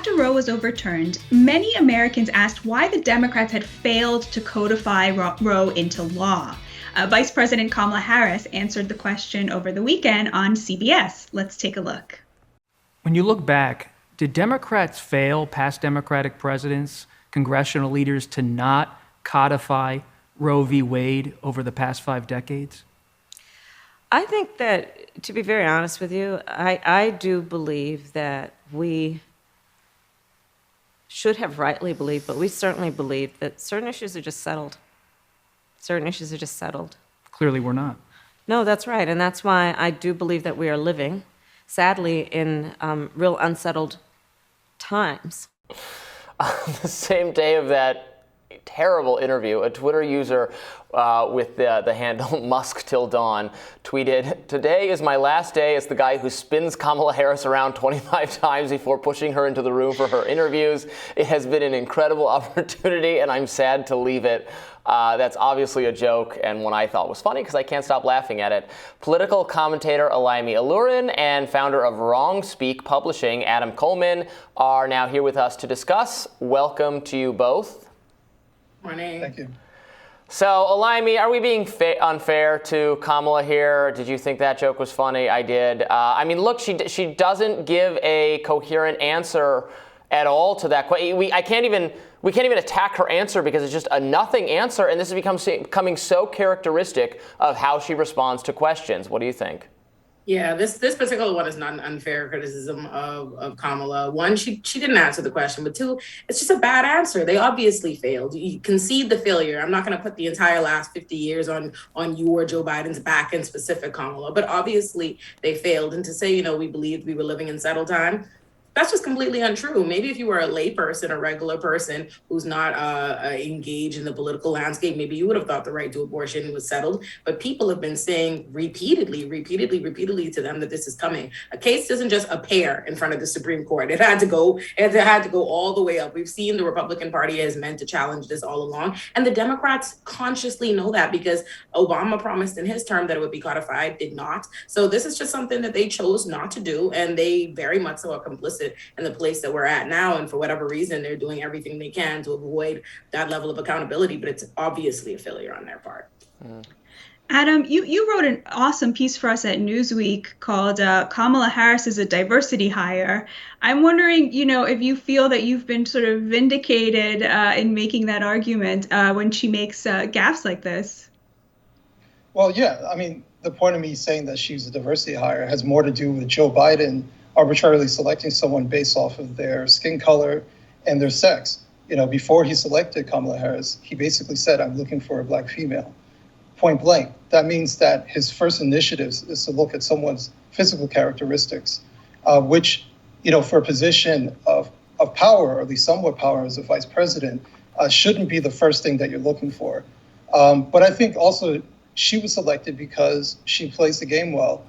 after Roe was overturned, many Americans asked why the Democrats had failed to codify Roe into law. Vice President Kamala Harris answered the question over the weekend on CBS. Let's take a look. When you look back, did Democrats fail, past Democratic presidents, congressional leaders, to not codify Roe v. Wade over the past 5 decades? I think that, to be very honest with you, I do believe that we should have rightly believed, but we certainly believe that certain issues are just settled. Certain issues are just settled. Clearly we're not. No, that's right. And that's why I do believe that we are living, sadly, in real unsettled times. On the same day of that terrible interview, a Twitter user with the handle Musk Till Dawn tweeted, "Today is my last day as the guy who spins Kamala Harris around 25 times before pushing her into the room for her interviews. It has been an incredible opportunity and I'm sad to leave it." That's obviously a joke, and one I thought was funny because I can't stop laughing at it. Political commentator Olayemi Olurin and founder of Wrong Speak Publishing, Adam Coleman, are now here with us to discuss. Welcome to you both. Morning. Thank you. So, Olayemi, are we being unfair to Kamala here? Did you think that joke was funny? I did. I mean, look, she doesn't give a coherent answer at all to that question. We can't even attack her answer because it's just a nothing answer, and this is becoming so characteristic of how she responds to questions. What do you think? Yeah, this particular one is not an unfair criticism of Kamala. One, she didn't answer the question, but two, it's just a bad answer. They obviously failed. You concede the failure. I'm not going to put the entire last 50 years on you or Joe Biden's back, in specific, Kamala, but obviously they failed. And to say, we believed we were living in settled time, that's just completely untrue. Maybe if you were a layperson, a regular person who's not engaged in the political landscape, maybe you would have thought the right to abortion was settled. But people have been saying repeatedly to them that this is coming. A case doesn't just appear in front of the Supreme Court. It had to go all the way up. We've seen the Republican Party has meant to challenge this all along. And the Democrats consciously know that because Obama promised in his term that it would be codified, did not. So this is just something that they chose not to do. And they very much so are complicit in the place that we're at now. And for whatever reason, they're doing everything they can to avoid that level of accountability. But it's obviously a failure on their part. Adam, you wrote an awesome piece for us at Newsweek called Kamala Harris is a Diversity Hire. I'm wondering, if you feel that you've been sort of vindicated in making that argument when she makes gaffes like this. Well, yeah, I mean, the point of me saying that she's a diversity hire has more to do with Joe Biden arbitrarily selecting someone based off of their skin color and their sex. Before he selected Kamala Harris, he basically said, "I'm looking for a black female," point blank. That means that his first initiatives is to look at someone's physical characteristics, which, for a position of power, or at least somewhat power as a vice president, shouldn't be the first thing that you're looking for. But I think also she was selected because she plays the game well,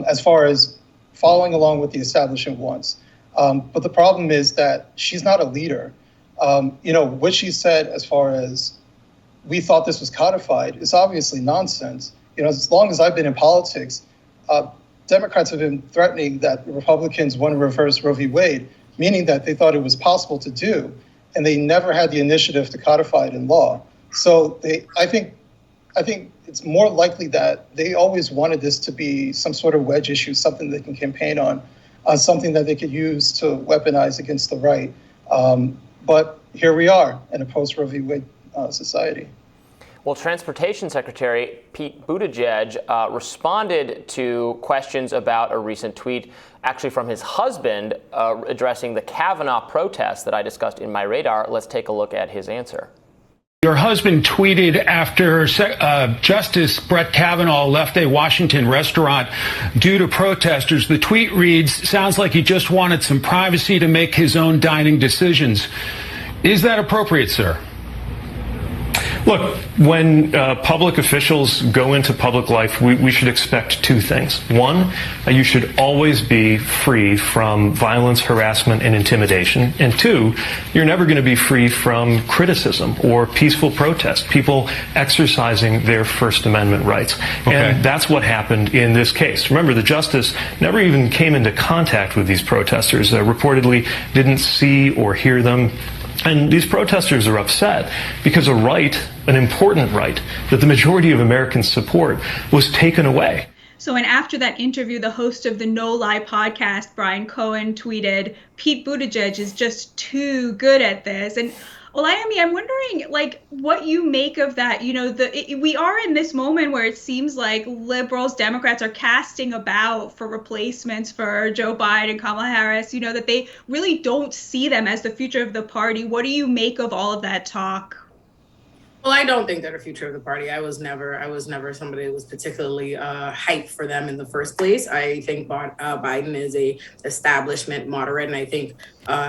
as far as following along with the establishment wants. But the problem is that she's not a leader. What she said as far as we thought this was codified is obviously nonsense. As long as I've been in politics, Democrats have been threatening that the Republicans want to reverse Roe v. Wade, meaning that they thought it was possible to do, and they never had the initiative to codify it in law. So I think it's more likely that they always wanted this to be some sort of wedge issue, something they can campaign on, something that they could use to weaponize against the right. But here we are in a post-Roe v. Wade society. Well, Transportation Secretary Pete Buttigieg responded to questions about a recent tweet, actually from his husband, addressing the Kavanaugh protests that I discussed in my radar. Let's take a look at his answer. Your husband tweeted after Justice Brett Kavanaugh left a Washington restaurant due to protesters. The tweet reads, "Sounds like he just wanted some privacy to make his own dining decisions." Is that appropriate, sir? Look, when public officials go into public life, we should expect two things. One, you should always be free from violence, harassment, and intimidation. And two, you're never going to be free from criticism or peaceful protest, people exercising their First Amendment rights. Okay. And that's what happened in this case. Remember, the justice never even came into contact with these protesters, reportedly didn't see or hear them. And these protesters are upset because a right, an important right, that the majority of Americans support was taken away. So, and after that interview, the host of the No Lie podcast, Brian Cohen, tweeted, "Pete Buttigieg is just too good at this." And Olayemi, I'm wondering, like, what you make of that. You know, we are in this moment where it seems like liberals, Democrats are casting about for replacements for Joe Biden, Kamala Harris, you know, that they really don't see them as the future of the party. What do you make of all of that talk? Well, I don't think they're the future of the party. I was never somebody who was particularly hyped for them in the first place. I think Biden is a establishment moderate, and I think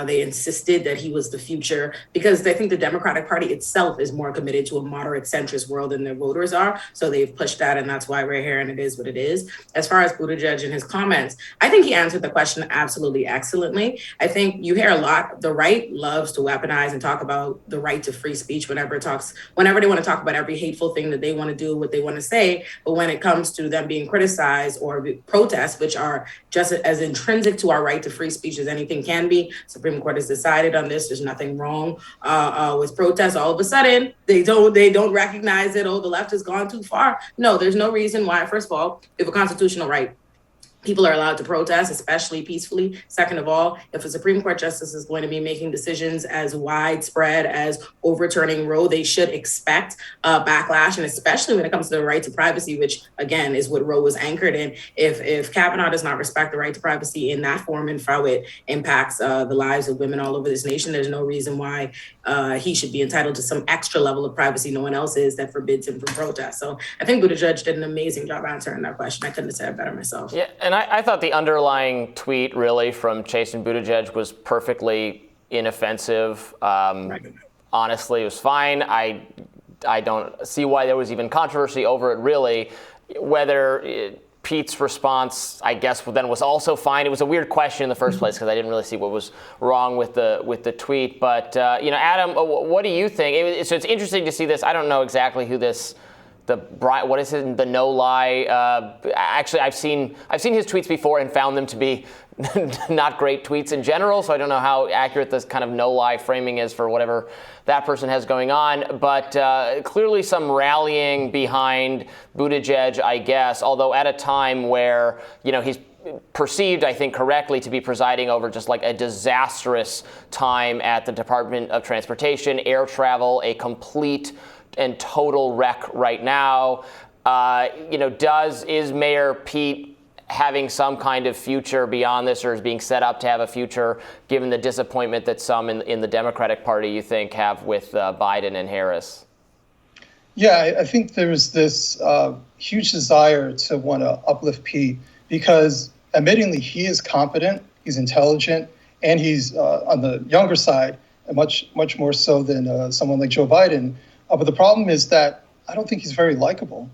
they insisted that he was the future because I think the Democratic Party itself is more committed to a moderate centrist world than their voters are. So they've pushed that, and that's why we're here, and it is what it is. As far as Buttigieg and his comments, I think he answered the question absolutely excellently. I think you hear a lot. The right loves to weaponize and talk about the right to free speech whenever they want to talk about every hateful thing that they want to do, what they want to say. But when it comes to them being criticized or protests, which are just as intrinsic to our right to free speech as anything can be, Supreme Court has decided on this. There's nothing wrong with protests. All of a sudden, they don't recognize it. Oh, the left has gone too far. No, there's no reason why. First of all, we have a constitutional right. People are allowed to protest, especially peacefully. Second of all, if a Supreme Court justice is going to be making decisions as widespread as overturning Roe, they should expect backlash, and especially when it comes to the right to privacy, which, again, is what Roe was anchored in. If Kavanaugh does not respect the right to privacy in that form and how it impacts the lives of women all over this nation, there's no reason why he should be entitled to some extra level of privacy no one else is that forbids him from protest. So I think Buttigieg did an amazing job answering that question. I couldn't have said it better myself. Yeah, and I thought the underlying tweet really from Chasten Buttigieg was perfectly inoffensive. Honestly, it was fine. I don't see why there was even controversy over it, really. Whether Pete's response, I guess, then was also fine. It was a weird question in the first place because I didn't really see what was wrong with the tweet. But Adam, what do you think? So it's interesting to see this. I don't know exactly who this. What is it? The No Lie. Actually, I've seen his tweets before and found them to be not great tweets in general. So I don't know how accurate this kind of no lie framing is for whatever that person has going on. But clearly some rallying behind Buttigieg, I guess. Although at a time where he's perceived, I think correctly, to be presiding over just like a disastrous time at the Department of Transportation, air travel, a complete and total wreck right now. Is Mayor Pete having some kind of future beyond this, or is being set up to have a future, given the disappointment that some in the Democratic Party, you think, have with Biden and Harris? Yeah, I think there's this huge desire to want to uplift Pete because, admittingly, he is competent, he's intelligent, and he's on the younger side, and much more so than someone like Joe Biden. But the problem is that I don't think he's very likable.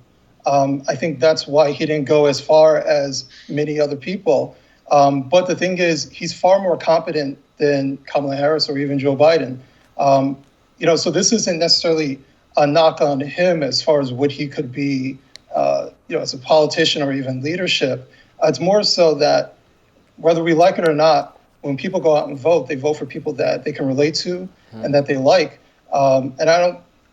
I think that's why he didn't go as far as many other people. But the thing is, he's far more competent than Kamala Harris or even Joe Biden. So this isn't necessarily a knock on him as far as what he could be, as a politician or even leadership. It's more so that whether we like it or not, when people go out and vote, they vote for people that they can relate to and that they like. And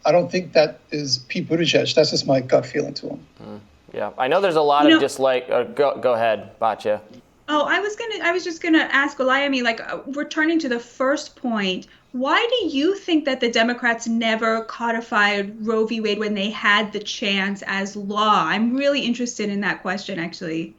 I don't think that is Pete Buttigieg. That's just my gut feeling to him. Yeah, I know there's a lot of dislike. Go ahead, Batya. Oh, I was just gonna ask Olayemi, returning to the first point, why do you think that the Democrats never codified Roe v. Wade when they had the chance as law? I'm really interested in that question, actually.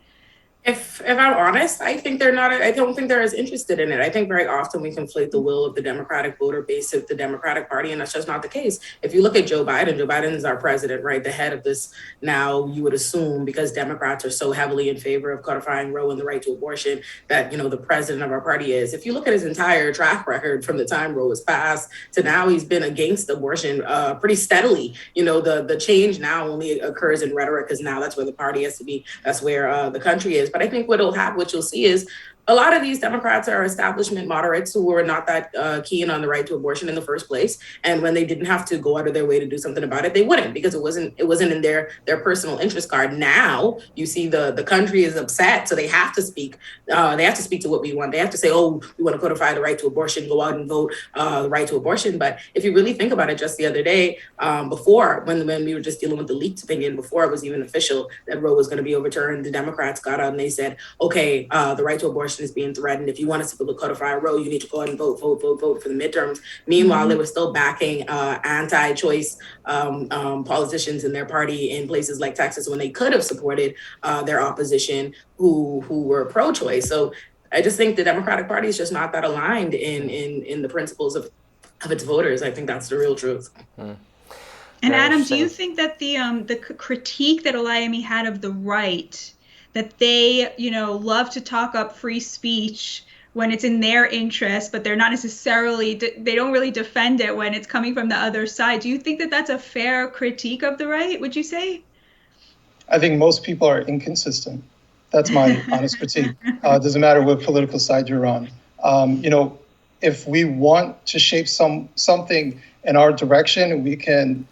If I'm honest, I think they're not. I don't think they're as interested in it. I think very often we conflate the will of the Democratic voter base with the Democratic Party, and that's just not the case. If you look at Joe Biden is our president, right? The head of this now. You would assume because Democrats are so heavily in favor of codifying Roe and the right to abortion that the president of our party is. If you look at his entire track record from the time Roe was passed to now, he's been against abortion pretty steadily. The change now only occurs in rhetoric because now that's where the party has to be. That's where the country is. But I think what you'll see is a lot of these Democrats are establishment moderates who were not that keen on the right to abortion in the first place. And when they didn't have to go out of their way to do something about it, they wouldn't, because it wasn't in their personal interest card. Now you see the country is upset, so they have to speak. They have to speak to what we want. They have to say, oh, we want to codify the right to abortion, go out and vote the right to abortion. But if you really think about it, just the other day, before when we were just dealing with the leaked opinion, before it was even official that Roe was going to be overturned, the Democrats got out and they said, okay, the right to abortion is being threatened. If you want us to codify Roe, you need to go ahead and vote for the midterms. Meanwhile, they were still backing anti-choice politicians in their party in places like Texas when they could have supported their opposition who were pro-choice. So I just think the Democratic Party is just not that aligned in the principles of its voters. I think that's the real truth. And Adam, do you think that the critique that Olayemi had of the right, that they, love to talk up free speech when it's in their interest, but they're not necessarily, they don't really defend it when it's coming from the other side. Do you think that that's a fair critique of the right, would you say? I think most people are inconsistent. That's my honest critique. It doesn't matter what political side you're on. If we want to shape something in our direction, we can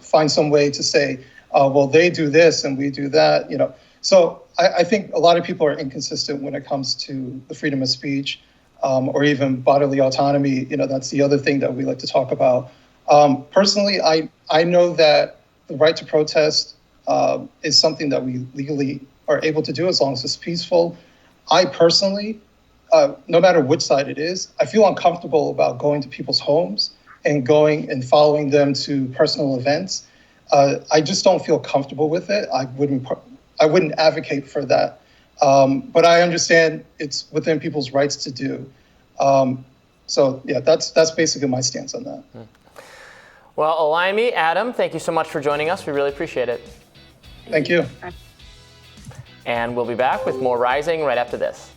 find some way to say, well, they do this and we do that, So I think a lot of people are inconsistent when it comes to the freedom of speech or even bodily autonomy. That's the other thing that we like to talk about. Personally, I know that the right to protest is something that we legally are able to do as long as it's peaceful. I personally, no matter which side it is, I feel uncomfortable about going to people's homes and going and following them to personal events. I just don't feel comfortable with it. I wouldn't advocate for that. But I understand it's within people's rights to do. So yeah, that's basically my stance on that. Well, Olayemi, Adam, thank you so much for joining us. We really appreciate it. Thank you. And we'll be back with more Rising right after this.